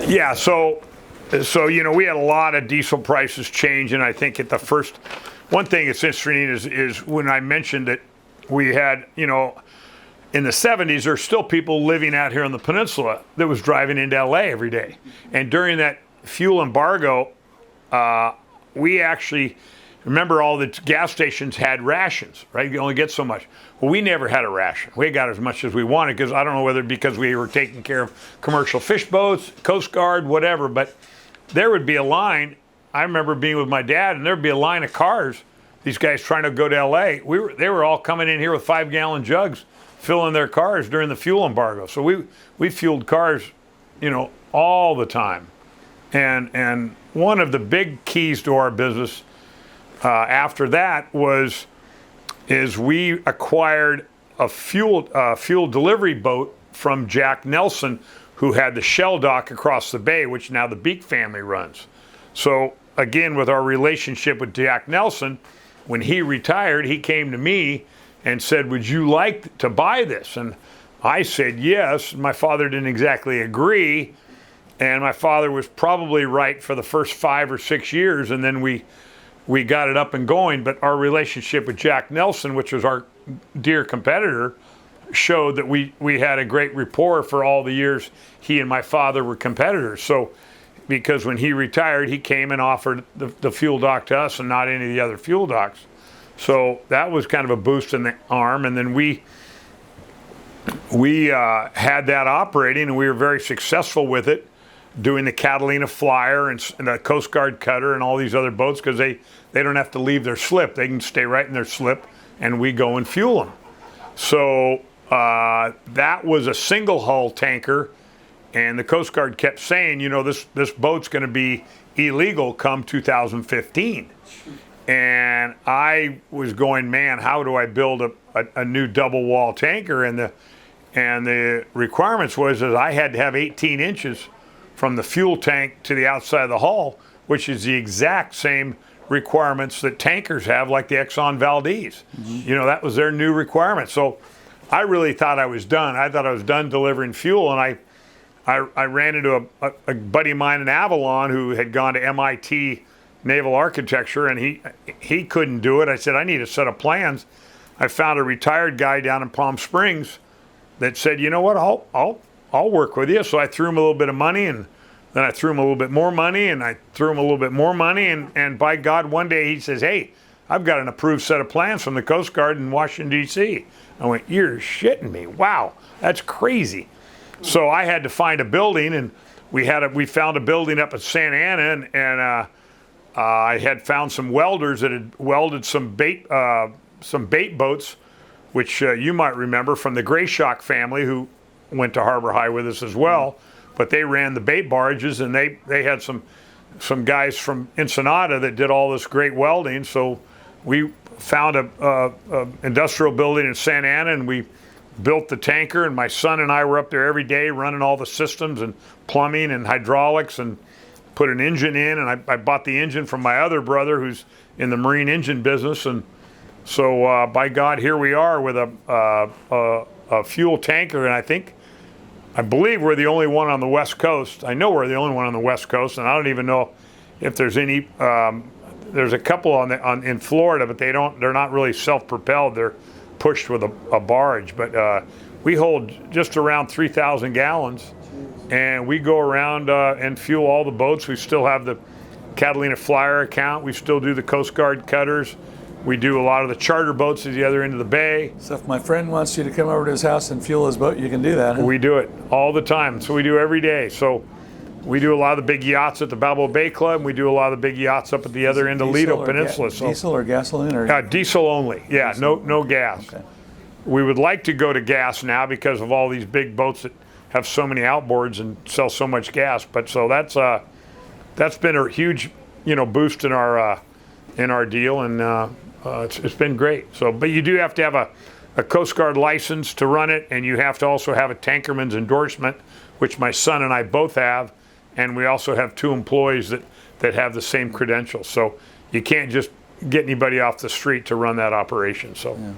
Yeah, so we had a lot of diesel prices change, and I think at the first, one thing that's interesting is when I mentioned that we had, in the 70s, there's still people living out here on the peninsula that was driving into LA every day. And during that fuel embargo, we actually, remember all the gas stations had rations, right? You only get so much. Well, we never had a ration. We got as much as we wanted, because I don't know whether because we were taking care of commercial fish boats, Coast Guard, whatever, but there would be a line. I remember being with my dad, and there'd be a line of cars, these guys trying to go to LA. They were all coming in here with 5-gallon jugs, filling their cars during the fuel embargo. So we fueled cars, all the time. And one of the big keys to our business after that is we acquired a fuel delivery boat from Jack Nelson, who had the Shell dock across the bay, which now the Beak family runs. So again, with our relationship with Jack Nelson, when he retired, he came to me and said, "Would you like to buy this?" And I said yes. My father didn't exactly agree, and my father was probably right for the first 5 or 6 years, and then we got it up and going. But our relationship with Jack Nelson, which was our dear competitor, showed that we had a great rapport for all the years he and my father were competitors. So because when he retired, he came and offered the fuel dock to us and not any of the other fuel docks. So that was kind of a boost in the arm. And then we had that operating, and we were very successful with it, doing the Catalina Flyer and the Coast Guard Cutter and all these other boats, because they don't have to leave their slip. They can stay right in their slip, and we go and fuel them. So that was a single hull tanker, and the Coast Guard kept saying, this boat's going to be illegal come 2015. And I was going, man, how do I build a new double wall tanker? And the requirements was that I had to have 18 inches from the fuel tank to the outside of the hull, which is the exact same requirements that tankers have, like the Exxon Valdez. Mm-hmm. That was their new requirement. So I really thought I was done. I thought I was done delivering fuel, and I ran into a buddy of mine in Avalon who had gone to MIT Naval Architecture, and he couldn't do it. I said, I need a set of plans. I found a retired guy down in Palm Springs that said, you know what, I'll work with you. So I threw him a little bit of money, and then I threw him a little bit more money, and I threw him a little bit more money, and by God, one day he says, hey, I've got an approved set of plans from the Coast Guard in Washington, D.C. I went, you're shitting me. Wow, that's crazy. So I had to find a building, and we found a building up at Santa Ana, and I had found some welders that had welded some bait boats, which you might remember from the Grayshock family, who went to Harbor High with us as well. But they ran the bait barges, and they had some guys from Ensenada that did all this great welding. So we found a industrial building in Santa Ana, and we built the tanker, and my son and I were up there every day running all the systems and plumbing and hydraulics, and put an engine in, and I bought the engine from my other brother who's in the marine engine business. And so by God, here we are with a fuel tanker, and I believe we're the only one on the West Coast. I know we're the only one on the West Coast, and I don't even know if there's any. There's a couple in Florida, but they're not really self-propelled. They're pushed with a barge. But we hold just around 3,000 gallons, and we go around and fuel all the boats. We still have the Catalina Flyer account. We still do the Coast Guard cutters. We do a lot of the charter boats at the other end of the bay. So if my friend wants you to come over to his house and fuel his boat, you can do that, huh? We do it all the time. So we do every day. So we do a lot of the big yachts at the Balboa Bay Club. We do a lot of the big yachts up at the other end of Lido Peninsula. Diesel or gasoline? Or diesel only. Yeah, diesel. No gas. Okay. We would like to go to gas now because of all these big boats that have so many outboards and sell so much gas. But so that's been a huge boost in our deal, and it's been great. So, but you do have to have a Coast Guard license to run it, and you have to also have a tankerman's endorsement, which my son and I both have, and we also have 2 employees that have the same credentials. So you can't just get anybody off the street to run that operation. So. Yeah.